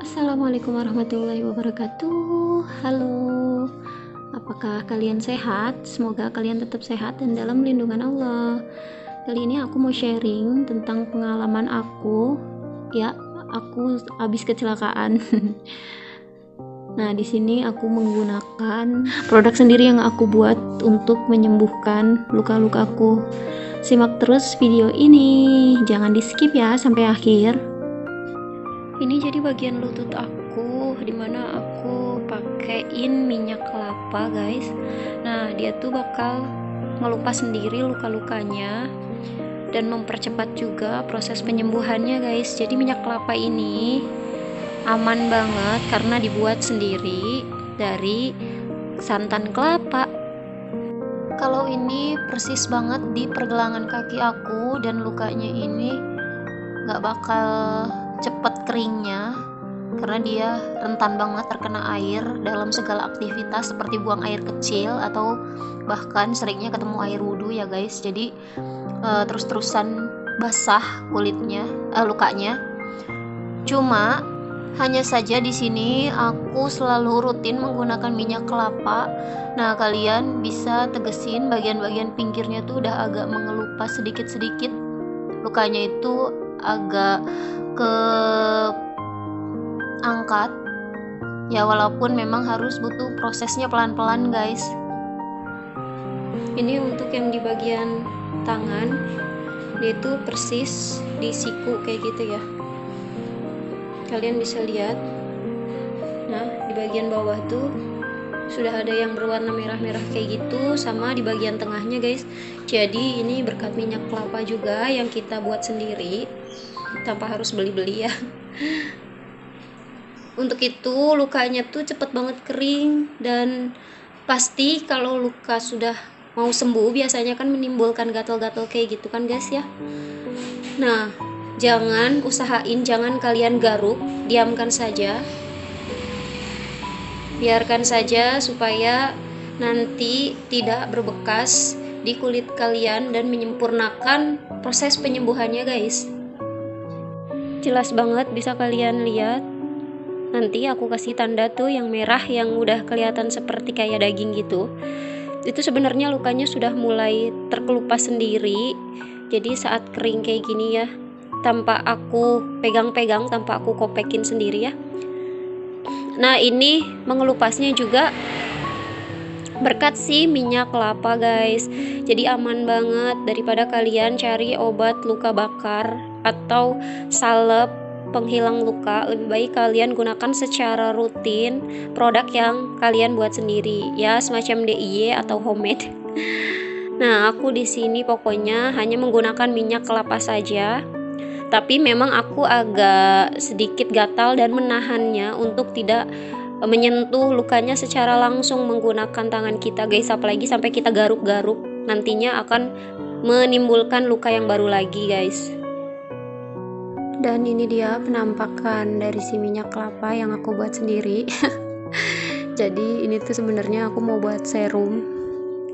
Assalamualaikum warahmatullahi wabarakatuh. Halo, apakah kalian sehat? Semoga kalian tetap sehat dan dalam lindungan Allah. Kali ini aku mau sharing tentang pengalaman aku. Ya, aku habis kecelakaan. Nah, di sini aku menggunakan produk sendiri yang aku buat untuk menyembuhkan luka-lukaku. Simak terus video ini, jangan di skip ya sampai akhir. Ini jadi bagian lutut aku, dimana aku pakein minyak kelapa guys. Nah, dia tuh bakal ngelupas sendiri luka-lukanya dan mempercepat juga proses penyembuhannya guys. Jadi minyak kelapa ini aman banget karena dibuat sendiri dari santan kelapa. Kalau ini persis banget di pergelangan kaki aku, dan lukanya ini gak bakal cepet keringnya karena dia rentan banget terkena air dalam segala aktivitas seperti buang air kecil atau bahkan seringnya ketemu air wudhu ya guys. Jadi terus-terusan basah kulitnya, lukanya. Cuma hanya saja di sini aku selalu rutin menggunakan minyak kelapa. Nah, kalian bisa tegesin bagian-bagian pinggirnya tuh udah agak mengelupas sedikit-sedikit, lukanya itu agak ke angkat ya, walaupun memang harus butuh prosesnya pelan-pelan guys. Ini untuk yang di bagian tangan, dia itu persis di siku kayak gitu ya, kalian bisa lihat. Nah, di bagian bawah tuh sudah ada yang berwarna merah-merah kayak gitu, sama di bagian tengahnya guys. Jadi ini berkat minyak kelapa juga yang kita buat sendiri tanpa harus beli-beli ya. Untuk itu lukanya tuh cepet banget kering, dan pasti kalau luka sudah mau sembuh biasanya kan menimbulkan gatal-gatal kayak gitu kan guys ya. Nah, jangan kalian garuk, diamkan saja, biarkan saja supaya nanti tidak berbekas di kulit kalian dan menyempurnakan proses penyembuhannya guys. Jelas banget bisa kalian lihat. Nanti aku kasih tanda tuh yang merah yang udah kelihatan seperti kayak daging gitu. Itu sebenarnya lukanya sudah mulai terkelupas sendiri. Jadi saat kering kayak gini ya, tanpa aku pegang-pegang, tanpa aku kopekin sendiri ya. Nah, ini mengelupasnya juga berkat si minyak kelapa guys. Jadi aman banget daripada kalian cari obat luka bakar atau salep penghilang luka. Lebih baik kalian gunakan secara rutin produk yang kalian buat sendiri ya, semacam DIY atau homemade. Nah, aku di sini pokoknya hanya menggunakan minyak kelapa saja. Tapi memang aku agak sedikit gatal dan menahannya untuk tidak menyentuh lukanya secara langsung menggunakan tangan kita guys, apalagi sampai kita garuk-garuk, nantinya akan menimbulkan luka yang baru lagi guys. Dan ini dia penampakan dari si minyak kelapa yang aku buat sendiri. Jadi ini tuh sebenarnya aku mau buat serum,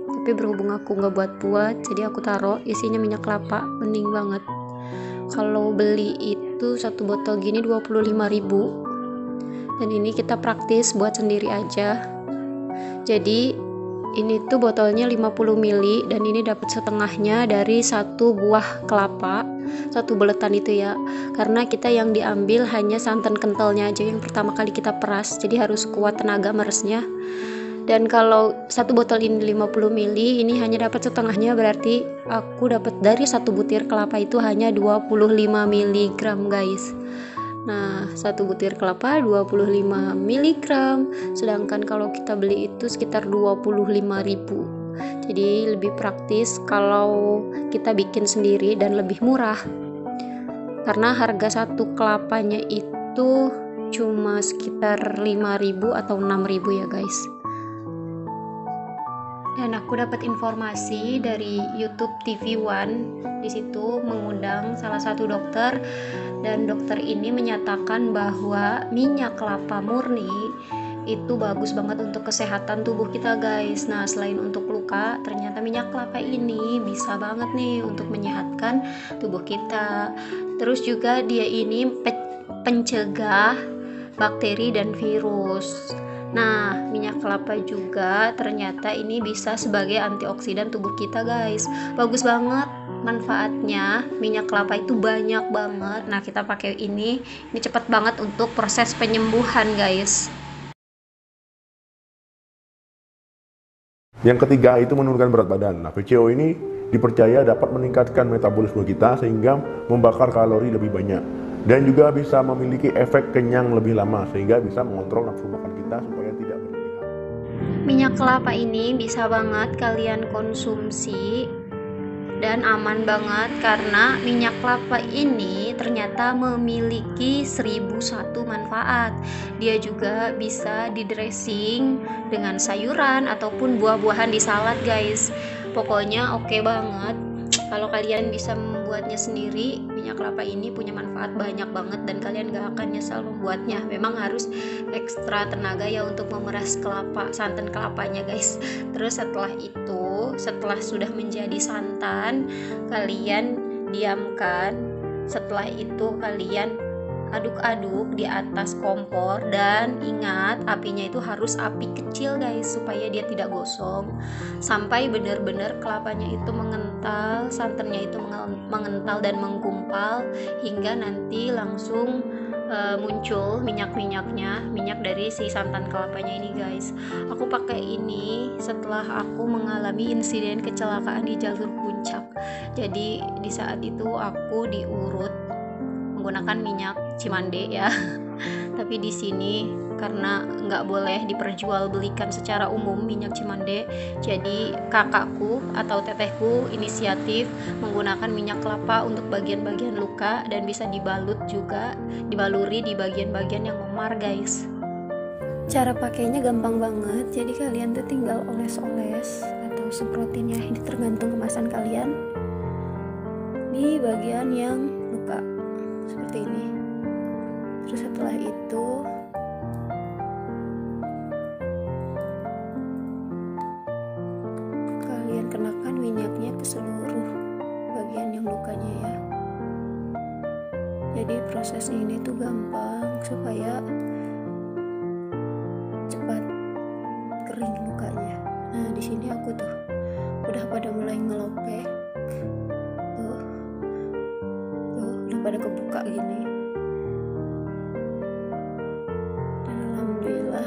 tapi berhubung aku nggak buat jadi aku taruh isinya minyak kelapa. Bening banget. Kalau beli itu satu botol gini 25.000, dan ini kita praktis buat sendiri aja. Jadi ini tuh botolnya 50 ml, dan ini dapat setengahnya dari satu buah kelapa, satu buletan itu ya, karena kita yang diambil hanya santan kentalnya aja yang pertama kali kita peras, jadi harus kuat tenaga meresnya. Dan kalau satu botol ini 50 ml, ini hanya dapat setengahnya, berarti aku dapat dari satu butir kelapa itu hanya 25 mg guys. Nah, satu butir kelapa 25 mg, sedangkan kalau kita beli itu sekitar 25.000. Jadi lebih praktis kalau kita bikin sendiri dan lebih murah, karena harga satu kelapanya itu cuma sekitar 5.000 atau 6.000 ya guys. Dan aku dapat informasi dari YouTube TV One, di situ mengundang salah satu dokter, dan dokter ini menyatakan bahwa minyak kelapa murni itu bagus banget untuk kesehatan tubuh kita guys. Nah, selain untuk luka, ternyata minyak kelapa ini bisa banget nih untuk menyehatkan tubuh kita. Terus juga dia ini pencegah bakteri dan virus. Nah, minyak kelapa juga ternyata ini bisa sebagai antioksidan tubuh kita, guys. Bagus banget manfaatnya. Minyak kelapa itu banyak banget. Nah, kita pakai ini cepat banget untuk proses penyembuhan, guys. Yang ketiga itu menurunkan berat badan. Nah, VCO ini dipercaya dapat meningkatkan metabolisme kita sehingga membakar kalori lebih banyak dan juga bisa memiliki efek kenyang lebih lama sehingga bisa mengontrol nafsu makan kita supaya tidak berlebihan. Minyak kelapa ini bisa banget kalian konsumsi dan aman banget karena minyak kelapa ini ternyata memiliki 1001 manfaat. Dia juga bisa di dressing dengan sayuran ataupun buah-buahan di salad, guys. Pokoknya oke banget. Kalau kalian bisa membuatnya sendiri, minyak kelapa ini punya manfaat banyak banget dan kalian gak akan nyesal membuatnya. Memang harus ekstra tenaga ya untuk memeras kelapa, santan kelapanya, guys. Terus setelah sudah menjadi santan, kalian diamkan. Setelah itu kalian aduk-aduk di atas kompor dan ingat apinya itu harus api kecil, guys, supaya dia tidak gosong sampai benar-benar kelapanya itu mengental, santannya itu mengental dan menggumpal hingga nanti langsung muncul minyak dari si santan kelapanya ini, guys. Aku pakai ini setelah aku mengalami insiden kecelakaan di jalur puncak. Jadi di saat itu aku diurut menggunakan minyak Cimande ya. Tapi di sini karena nggak boleh diperjualbelikan secara umum minyak Cimande, jadi kakakku atau tetehku inisiatif menggunakan minyak kelapa untuk bagian-bagian luka dan bisa dibaluri di bagian-bagian yang memar, guys. Cara pakainya gampang banget, jadi kalian tuh tinggal oles-oles atau semprotinnya, ini tergantung kemasan kalian, di bagian yang luka seperti ini. Terus setelah itu kalian kenakan minyaknya ke seluruh bagian yang lukanya ya. Jadi proses ini tuh gampang supaya cepat kering lukanya. Nah, di sini aku tuh udah pada mulai ngelopek. Tuh udah pada kebuka gini.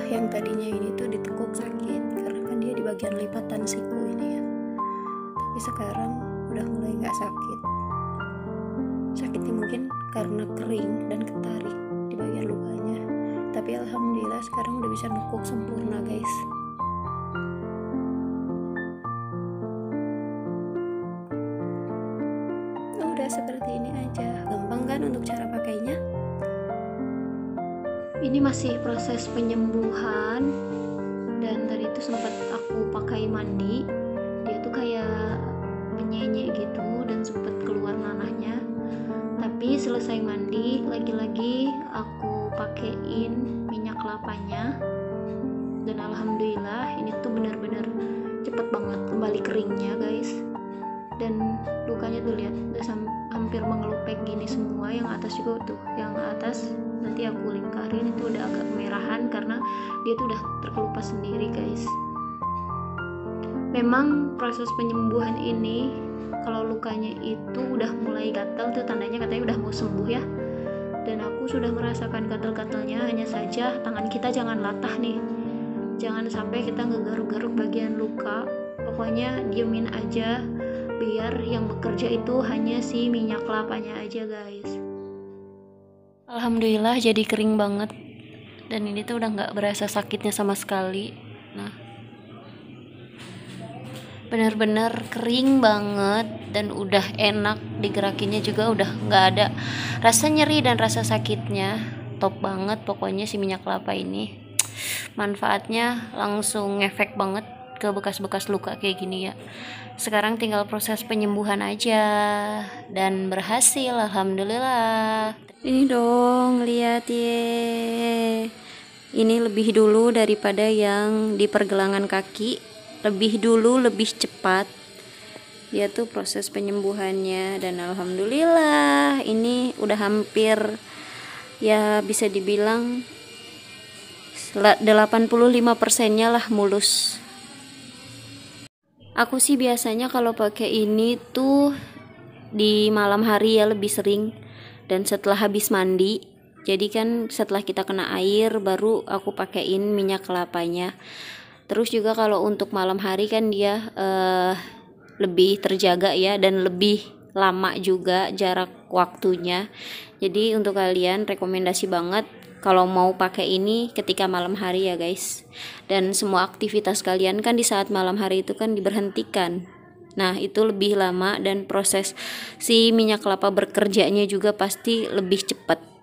Yang tadinya ini tuh ditekuk sakit karena kan dia di bagian lipatan siku ini ya, tapi sekarang udah mulai nggak sakit. Sakitnya mungkin karena kering dan ketarik di bagian lukanya, tapi alhamdulillah sekarang udah bisa nekuk sempurna, guys. Udah seperti ini aja, gampang kan untuk cara pakainya. Ini masih proses penyembuhan dan tadi itu sempat aku pakai mandi, dia tuh kayak menyenyek gitu dan sempat keluar nanahnya. Tapi selesai mandi lagi-lagi aku pakein minyak kelapanya dan alhamdulillah ini tuh benar-benar cepet banget kembali keringnya, guys. Dan lukanya tuh lihat udah hampir mengelupek gini semua, yang atas juga tuh, yang atas nanti aku lingkarin itu udah agak kemerahan karena dia tuh udah terkelupas sendiri, guys. Memang proses penyembuhan ini kalau lukanya itu udah mulai gatal tuh tandanya katanya udah mau sembuh ya. Dan aku sudah merasakan gatal-gatalnya, hanya saja tangan kita jangan latah nih, jangan sampai kita ngegaruk-garuk bagian luka. Pokoknya diemin aja biar yang bekerja itu hanya si minyak kelapanya aja, guys. Alhamdulillah jadi kering banget dan ini tuh udah nggak berasa sakitnya sama sekali. Nah, bener-bener kering banget dan udah enak, digerakinnya juga udah nggak ada rasa nyeri dan rasa sakitnya. Top banget pokoknya si minyak kelapa ini, manfaatnya langsung ngefek banget ke bekas-bekas luka kayak gini ya. Sekarang tinggal proses penyembuhan aja dan berhasil, alhamdulillah. Ini dong, lihat ye. Ini lebih dulu daripada yang di pergelangan kaki, lebih dulu, lebih cepat. Dia tuh proses penyembuhannya dan alhamdulillah ini udah hampir ya bisa dibilang 85%-nya lah mulus. Aku sih biasanya kalau pakai ini tuh di malam hari ya, lebih sering, dan setelah habis mandi. Jadi kan setelah kita kena air baru aku pakein minyak kelapanya. Terus juga kalau untuk malam hari kan dia lebih terjaga ya, dan lebih lama juga jarak waktunya. Jadi untuk kalian rekomendasi banget kalau mau pakai ini ketika malam hari ya guys. Dan semua aktivitas kalian kan di saat malam hari itu kan diberhentikan. Nah itu lebih lama, dan proses si minyak kelapa bekerjanya juga pasti lebih cepat.